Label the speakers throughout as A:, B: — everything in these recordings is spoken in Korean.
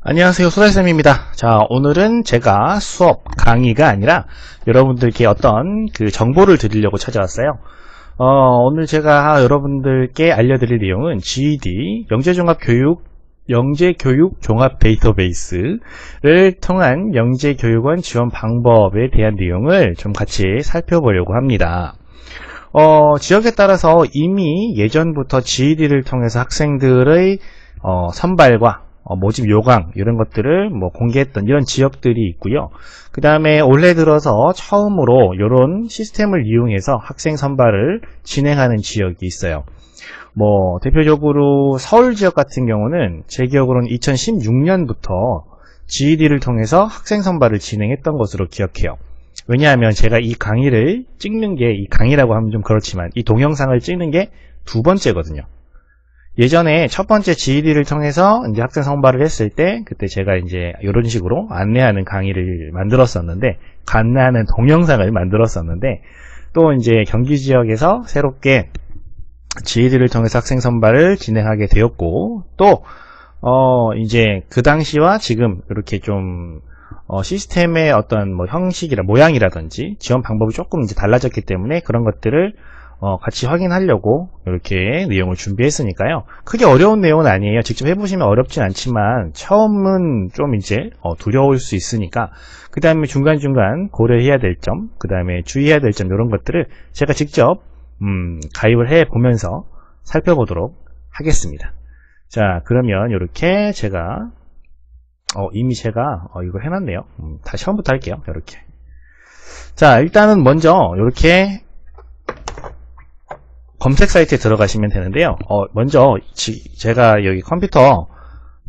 A: 안녕하세요, 소달쌤입니다. 자, 오늘은 제가 수업 강의가 아니라 여러분들께 어떤 그 정보를 드리려고 찾아왔어요. 오늘 제가 여러분들께 알려드릴 내용은 GED 영재교육 종합 데이터베이스를 통한 영재교육원 지원 방법에 대한 내용을 좀 같이 살펴보려고 합니다. 지역에 따라서 이미 예전부터 GED를 통해서 학생들의 선발과 모집 요강 이런 것들을 공개했던 이런 지역들이 있고요. 그 다음에 올해 들어서 처음으로 이런 시스템을 이용해서 학생 선발을 진행하는 지역이 있어요. 대표적으로 서울 지역 같은 경우는 제 기억으로는 2016년부터 GED를 통해서 학생 선발을 진행했던 것으로 기억해요. 왜냐하면 제가 이 강의를 찍는 게, 이 강의라고 하면 좀 그렇지만 이 동영상을 찍는 게 두 번째거든요. 예전에 첫 번째 GED를 통해서 이제 학생 선발을 했을 때, 그때 제가 이제 이런 식으로 안내하는 강의를 만들었었는데, 안내하는 동영상을 만들었었는데, 또 이제 경기 지역에서 새롭게 GED를 통해서 학생 선발을 진행하게 되었고, 또 이제 그 당시와 지금 이렇게 좀 시스템의 어떤 형식이라 모양이라든지 지원 방법이 조금 이제 달라졌기 때문에 그런 것들을 같이 확인하려고 이렇게 내용을 준비했으니까요. 크게 어려운 내용은 아니에요. 직접 해보시면 어렵진 않지만 처음은 좀 이제 두려울 수 있으니까, 그 다음에 중간중간 고려해야 될 점, 그 다음에 주의해야 될 점, 이런 것들을 제가 직접 가입을 해 보면서 살펴보도록 하겠습니다. 자, 그러면 이렇게 제가 이미 제가 이거 해놨네요. 다시 처음부터 할게요. 이렇게. 자, 일단은 먼저 이렇게 검색 사이트에 들어가시면 되는데요. 먼저 제가 여기 컴퓨터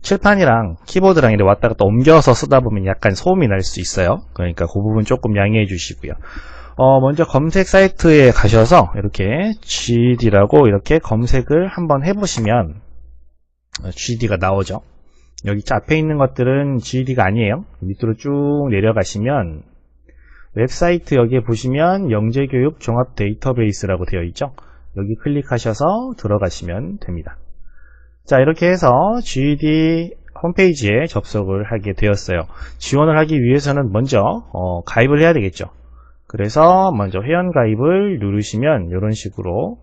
A: 칠판이랑 키보드랑 이렇게 왔다 갔다 옮겨서 쓰다 보면 약간 소음이 날 수 있어요. 그러니까 그 부분 조금 양해해 주시고요. 먼저 검색 사이트에 가셔서 이렇게 GED라고 이렇게 검색을 한번 해보시면 GED가 나오죠. 여기 앞에 있는 것들은 GED가 아니에요. 밑으로 쭉 내려가시면 웹사이트 여기에 보시면 영재교육 종합 데이터베이스라고 되어 있죠. 여기 클릭하셔서 들어가시면 됩니다. 자, 이렇게 해서 GED 홈페이지에 접속을 하게 되었어요. 지원을 하기 위해서는 먼저 가입을 해야 되겠죠. 그래서 먼저 회원가입을 누르시면 이런 식으로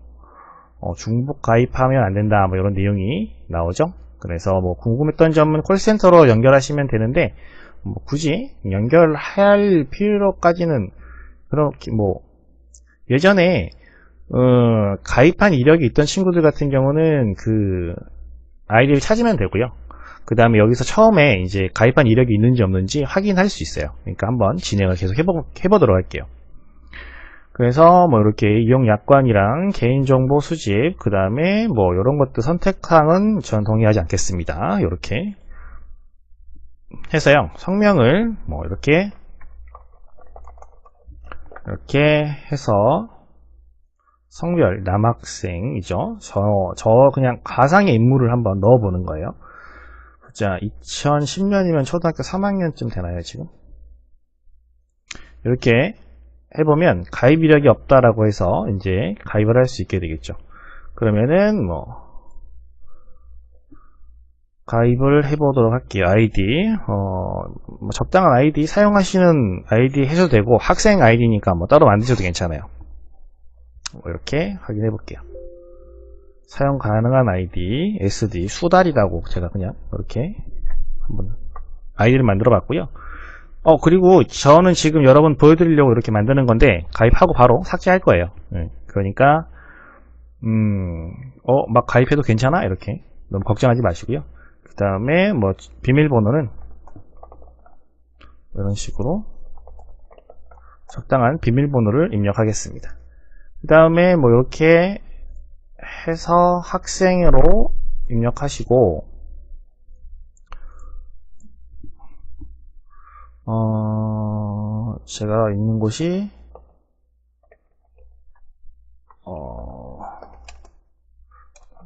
A: 중복 가입하면 안 된다, 이런 내용이 나오죠. 그래서 궁금했던 점은 콜센터로 연결하시면 되는데, 굳이 연결할 필요까지는, 그렇게 예전에 가입한 이력이 있던 친구들 같은 경우는 그 아이디를 찾으면 되고요. 그 다음에 여기서 처음에 이제 가입한 이력이 있는지 없는지 확인할 수 있어요. 그러니까 한번 진행을 계속 해보도록 할게요. 그래서 이렇게 이용 약관이랑 개인정보 수집, 그 다음에 이런 것들 선택사항은 전 동의하지 않겠습니다. 이렇게 해서요, 성명을 이렇게 해서 성별 남학생이죠. 저 그냥 가상의 인물을 한번 넣어보는 거예요. 자, 2010년이면 초등학교 3학년쯤 되나요, 지금? 이렇게 해보면 가입 이력이 없다라고 해서 이제 가입을 할 수 있게 되겠죠. 그러면은 가입을 해보도록 할게요. 아이디 적당한 아이디, 사용하시는 아이디 해도 되고, 학생 아이디니까 따로 만드셔도 괜찮아요. 이렇게 확인해 볼게요. 사용 가능한 아이디 SD 수달이라고 제가 그냥 이렇게 한번 아이디를 만들어 봤고요. 그리고 저는 지금 여러분 보여드리려고 이렇게 만드는 건데, 가입하고 바로 삭제할 거예요. 그러니까 막 가입해도 괜찮아? 이렇게 너무 걱정하지 마시고요. 그 다음에 비밀번호는 이런 식으로 적당한 비밀번호를 입력하겠습니다. 그 다음에 이렇게 해서 학생으로 입력하시고, 제가 있는 곳이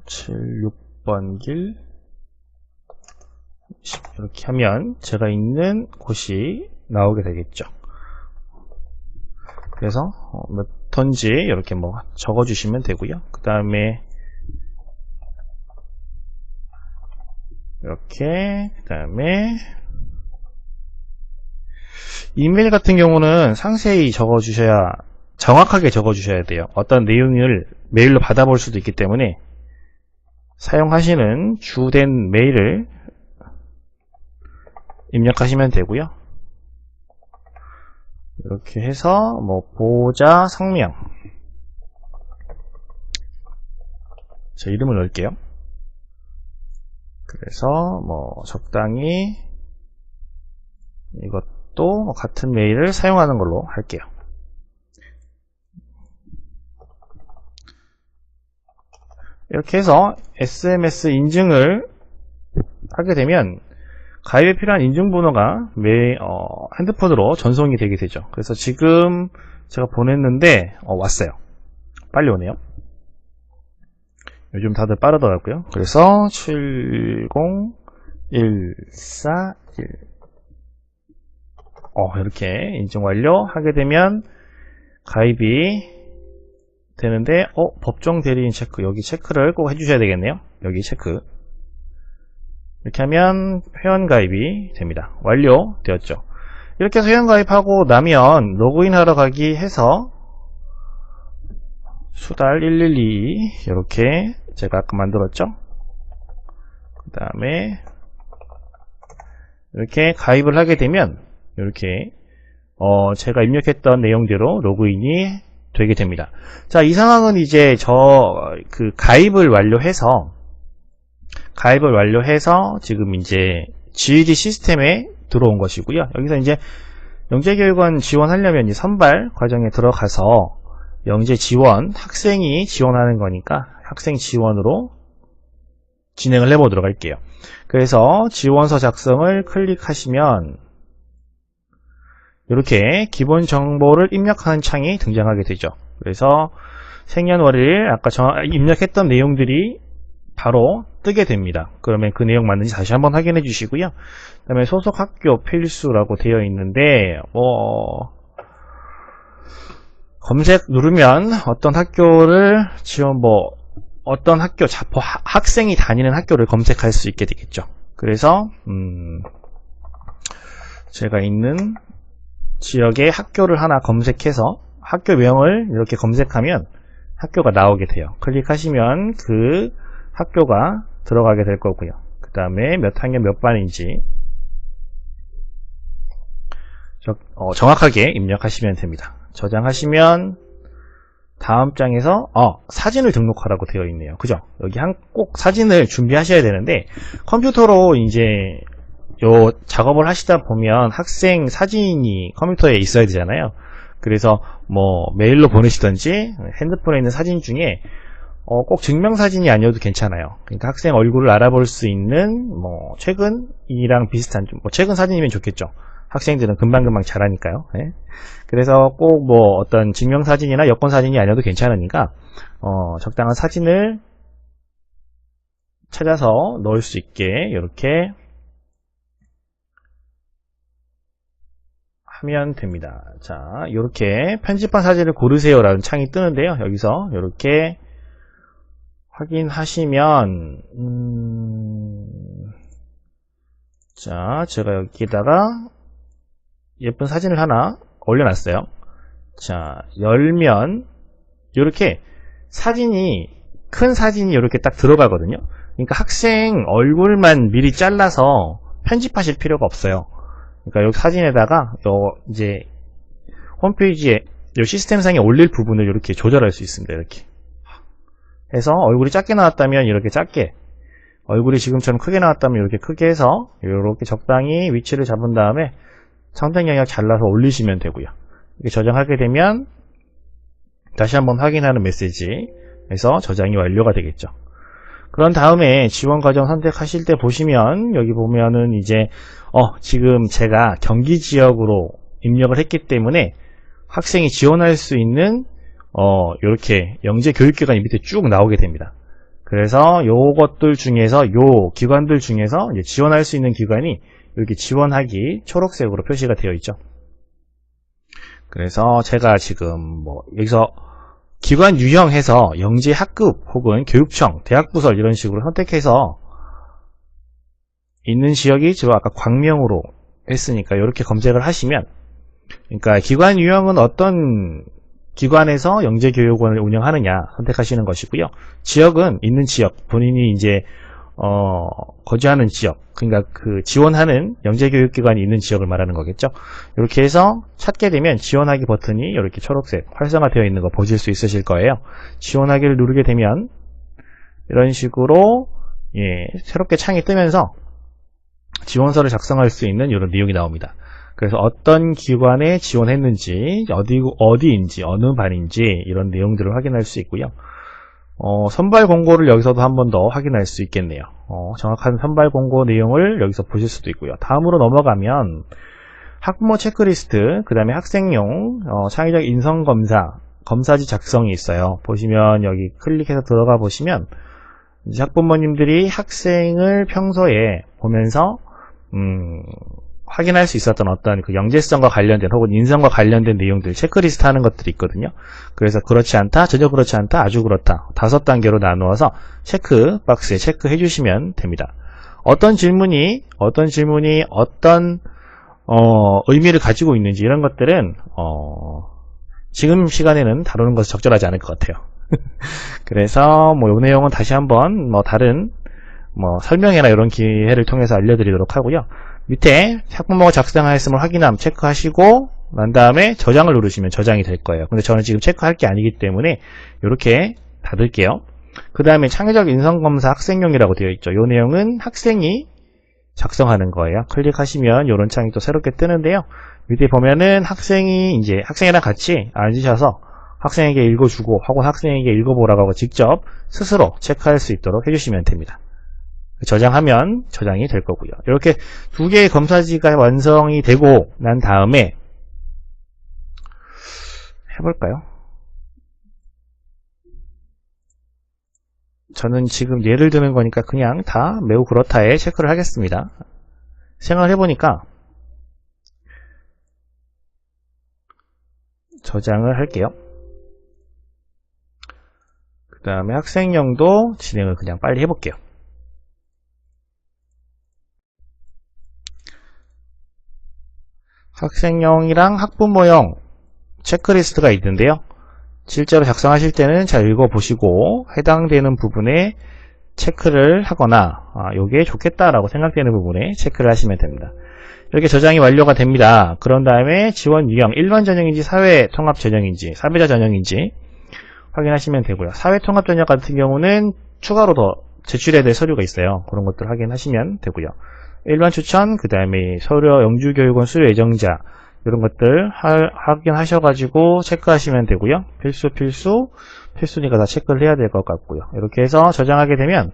A: 76번 길 이렇게 하면 제가 있는 곳이 나오게 되겠죠. 그래서 몇 턴지 이렇게 뭐 적어주시면 되고요. 그 다음에 이렇게, 그 다음에 이메일 같은 경우는 상세히 적어주셔야, 정확하게 적어주셔야 돼요. 어떤 내용을 메일로 받아볼 수도 있기 때문에 사용하시는 주된 메일을 입력하시면 되고요. 이렇게 해서 뭐 보호자 성명, 제 이름을 넣을게요. 그래서 뭐 적당히 이것도 같은 메일을 사용하는 걸로 할게요. 이렇게 해서 SMS 인증을 하게 되면 가입에 필요한 인증번호가 핸드폰으로 전송이 되게 되죠. 그래서 지금 제가 보냈는데 왔어요. 빨리 오네요. 요즘 다들 빠르더라고요. 그래서 70141 이렇게 인증 완료 하게 되면 가입이 되는데 법정 대리인 체크, 여기 체크를 꼭 해주셔야 되겠네요. 여기 체크. 이렇게 하면 회원가입이 됩니다. 완료되었죠. 이렇게 해서 회원가입하고 나면 로그인하러 가기 해서 수달 112 이렇게 제가 아까 만들었죠. 그 다음에 이렇게 가입을 하게 되면 이렇게 제가 입력했던 내용대로 로그인이 되게 됩니다. 자, 이 상황은 이제 가입을 완료해서 지금 이제 GED 시스템에 들어온 것이고요. 여기서 이제 영재교육원 지원하려면 이 선발 과정에 들어가서 영재 지원, 학생이 지원하는 거니까 학생 지원으로 진행을 해보도록 할게요. 그래서 지원서 작성을 클릭하시면 이렇게 기본 정보를 입력하는 창이 등장하게 되죠. 그래서 생년월일 아까 입력했던 내용들이 바로 뜨게 됩니다. 그러면 그 내용 맞는지 다시 한번 확인해 주시고요. 그 다음에 소속 학교 필수라고 되어 있는데 검색 누르면 어떤 학교를 어떤 학교 학생이 다니는 학교를 검색할 수 있게 되겠죠. 그래서 제가 있는 지역의 학교를 하나 검색해서 학교명을 이렇게 검색하면 학교가 나오게 돼요. 클릭하시면 그 학교가 들어가게 될 거고요. 그 다음에 몇 학년 몇 반인지 정확하게 입력하시면 됩니다. 저장하시면 다음 장에서 사진을 등록하라고 되어 있네요. 그죠? 여기 꼭 사진을 준비하셔야 되는데 컴퓨터로 이제 요 작업을 하시다 보면 학생 사진이 컴퓨터에 있어야 되잖아요. 그래서 뭐 메일로 보내시던지 핸드폰에 있는 사진 중에 꼭 증명사진이 아니어도 괜찮아요. 그러니까 학생 얼굴을 알아볼 수 있는 뭐 최근이랑 비슷한 최근 사진이면 좋겠죠. 학생들은 금방금방 잘하니까요. 네. 그래서 꼭 뭐 어떤 증명사진이나 여권사진이 아니어도 괜찮으니까 적당한 사진을 찾아서 넣을 수 있게 이렇게 하면 됩니다. 자, 이렇게 편집한 사진을 고르세요 라는 창이 뜨는데요. 여기서 이렇게 확인하시면 자, 제가 여기다가 예쁜 사진을 하나 올려놨어요. 자, 열면 이렇게 큰 사진이 이렇게 딱 들어가거든요. 그러니까 학생 얼굴만 미리 잘라서 편집하실 필요가 없어요. 그러니까 여기 사진에다가 이제 홈페이지에 이 시스템상에 올릴 부분을 이렇게 조절할 수 있습니다. 이렇게 해서 얼굴이 작게 나왔다면 이렇게 작게, 얼굴이 지금처럼 크게 나왔다면 이렇게 크게 해서 이렇게 적당히 위치를 잡은 다음에 상당 영역 잘라서 올리시면 되고요. 이렇게 저장하게 되면 다시 한번 확인하는 메시지에서 저장이 완료가 되겠죠. 그런 다음에 지원 과정 선택하실 때 보시면 여기 보면은 이제 지금 제가 경기 지역으로 입력을 했기 때문에 학생이 지원할 수 있는 이렇게 영재교육기관이 밑에 쭉 나오게 됩니다. 그래서 요것들 중에서 요 기관들 중에서 이제 지원할 수 있는 기관이 이렇게 지원하기 초록색으로 표시가 되어 있죠. 그래서 제가 지금 뭐 여기서 기관 유형해서 영재 학급 혹은 교육청, 대학부설 이런 식으로 선택해서 있는 지역이 저 아까 광명으로 했으니까 이렇게 검색을 하시면, 그러니까 기관 유형은 어떤 기관에서 영재교육원을 운영하느냐 선택하시는 것이고요. 지역은 있는 지역, 본인이 이제 거주하는 지역, 그러니까 그 지원하는 영재교육기관이 있는 지역을 말하는 거겠죠. 이렇게 해서 찾게 되면 지원하기 버튼이 이렇게 초록색 활성화되어 있는 거 보실 수 있으실 거예요. 지원하기를 누르게 되면 이런 식으로 새롭게 창이 뜨면서 지원서를 작성할 수 있는 이런 내용이 나옵니다. 그래서 어떤 기관에 지원했는지, 어디인지, 어느 반인지 이런 내용들을 확인할 수 있고요. 선발 공고를 여기서도 한 번 더 확인할 수 있겠네요. 정확한 선발 공고 내용을 여기서 보실 수도 있고요. 다음으로 넘어가면 학부모 체크리스트, 그 다음에 학생용 창의적 인성검사, 검사지 작성이 있어요. 보시면 여기 클릭해서 들어가 보시면 이제 학부모님들이 학생을 평소에 보면서 확인할 수 있었던 어떤 그 영재성과 관련된 혹은 인성과 관련된 내용들 체크리스트 하는 것들이 있거든요. 그래서 그렇지 않다, 전혀 그렇지 않다, 아주 그렇다 5단계로 나누어서 체크 박스에 체크해 주시면 됩니다. 어떤 질문이 어떤 의미를 가지고 있는지 이런 것들은 지금 시간에는 다루는 것이 적절하지 않을 것 같아요. 그래서 이 내용은 다시 한번 다른 설명회나 이런 기회를 통해서 알려드리도록 하고요. 밑에 학부모가 작성하였음을 확인함 체크하시고 난 다음에 저장을 누르시면 저장이 될 거예요. 근데 저는 지금 체크할 게 아니기 때문에 이렇게 닫을게요. 그 다음에 창의적 인성검사 학생용이라고 되어 있죠. 이 내용은 학생이 작성하는 거예요. 클릭하시면 이런 창이 또 새롭게 뜨는데요. 밑에 보면은 학생이랑 같이 앉으셔서 학생에게 읽어주고 혹은 학생에게 읽어보라고 하고 직접 스스로 체크할 수 있도록 해주시면 됩니다. 저장하면 저장이 될 거고요. 이렇게 2개의 검사지가 완성이 되고 난 다음에 해볼까요? 저는 지금 예를 드는 거니까 그냥 다 매우 그렇다에 체크를 하겠습니다. 생각을 해보니까 저장을 할게요. 그 다음에 학생용도 진행을 그냥 빨리 해볼게요. 학생용이랑 학부모용 체크리스트가 있는데요. 실제로 작성하실 때는 잘 읽어보시고 해당되는 부분에 체크를 하거나 요게 좋겠다라고 생각되는 부분에 체크를 하시면 됩니다. 이렇게 저장이 완료가 됩니다. 그런 다음에 지원 유형, 일반 전형인지 사회 통합 전형인지 사회자 전형인지 확인하시면 되고요. 사회 통합 전형 같은 경우는 추가로 더 제출해야 될 서류가 있어요. 그런 것들 확인하시면 되고요. 일반 추천, 그 다음에 서류 영주교육원 수료 예정자 이런 것들 확인하셔가지고 체크하시면 되고요. 필수니까 다 체크를 해야 될 것 같고요. 이렇게 해서 저장하게 되면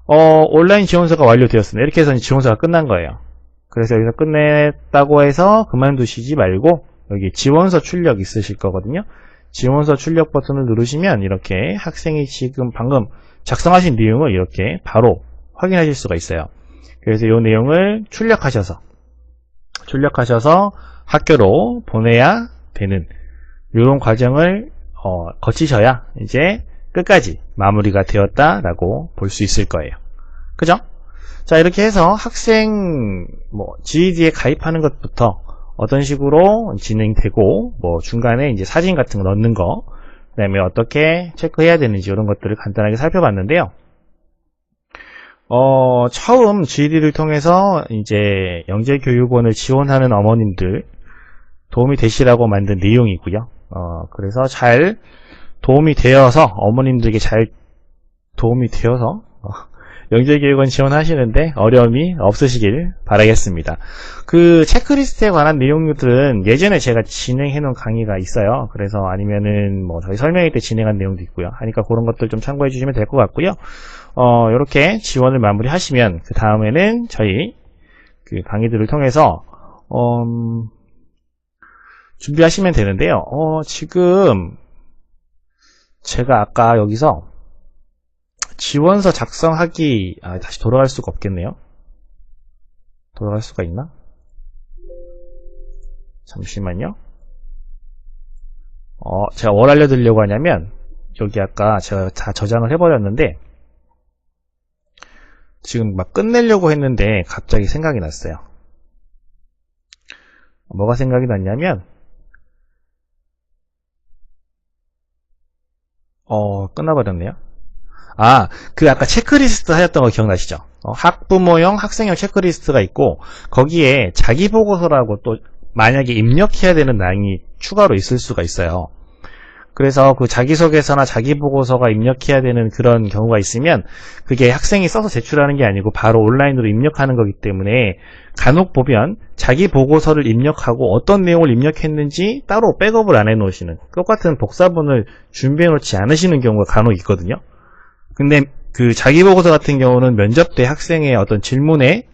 A: 온라인 지원서가 완료되었습니다. 이렇게 해서 지원서가 끝난 거예요. 그래서 여기서 끝냈다고 해서 그만두시지 말고 여기 지원서 출력 있으실 거거든요. 지원서 출력 버튼을 누르시면 이렇게 학생이 지금 방금 작성하신 내용을 이렇게 바로 확인하실 수가 있어요. 그래서 이 내용을 출력하셔서 학교로 보내야 되는 이런 과정을 거치셔야 이제 끝까지 마무리가 되었다라고 볼 수 있을 거예요. 그죠? 자, 이렇게 해서 학생 GED에 가입하는 것부터 어떤 식으로 진행되고 중간에 이제 사진 같은 거 넣는 거, 그다음에 어떻게 체크해야 되는지 이런 것들을 간단하게 살펴봤는데요. 처음 GED를 통해서 이제 영재교육원을 지원하는 어머님들 도움이 되시라고 만든 내용이고요. 그래서 잘 도움이 되어서 어머님들에게 잘 도움이 되어서 영재교육원 지원하시는데 어려움이 없으시길 바라겠습니다. 그 체크리스트에 관한 내용들은 예전에 제가 진행해 놓은 강의가 있어요. 그래서 아니면은 저희 설명회 때 진행한 내용도 있고요. 하니까 그런 것들 좀 참고해 주시면 될 것 같고요. 이렇게 지원을 마무리 하시면 그 다음에는 저희 그 강의들을 통해서 준비하시면 되는데요. 지금 제가 아까 여기서 지원서 작성하기 다시 돌아갈 수가 없겠네요. 돌아갈 수가 있나? 잠시만요. 제가 뭘 알려드리려고 하냐면, 여기 아까 제가 다 저장을 해버렸는데, 지금 막 끝내려고 했는데, 갑자기 생각이 났어요. 뭐가 생각이 났냐면, 끝나버렸네요. 그 아까 체크리스트 하셨던 거 기억나시죠? 학부모용, 학생용 체크리스트가 있고, 거기에 자기 보고서라고 또 만약에 입력해야 되는 낭이 추가로 있을 수가 있어요. 그래서 그 자기소개서나 자기보고서가 입력해야 되는 그런 경우가 있으면 그게 학생이 써서 제출하는 게 아니고 바로 온라인으로 입력하는 거기 때문에 간혹 보면 자기보고서를 입력하고 어떤 내용을 입력했는지 따로 백업을 안 해놓으시는, 똑같은 복사본을 준비해 놓지 않으시는 경우가 간혹 있거든요. 근데 그 자기보고서 같은 경우는 면접 때 학생의 어떤 질문에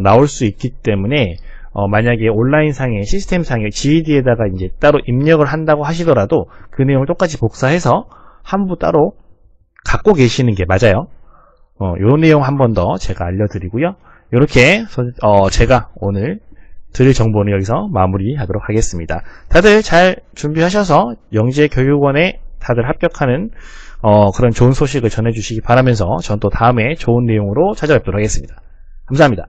A: 나올 수 있기 때문에 만약에 온라인상의 시스템상의 GED에다가 이제 따로 입력을 한다고 하시더라도 그 내용을 똑같이 복사해서 한 부 따로 갖고 계시는 게 맞아요. 요 내용 한 번 더 제가 알려드리고요. 이렇게 제가 오늘 드릴 정보는 여기서 마무리하도록 하겠습니다. 다들 잘 준비하셔서 영재교육원에 다들 합격하는 그런 좋은 소식을 전해주시기 바라면서 전 또 다음에 좋은 내용으로 찾아뵙도록 하겠습니다. 감사합니다.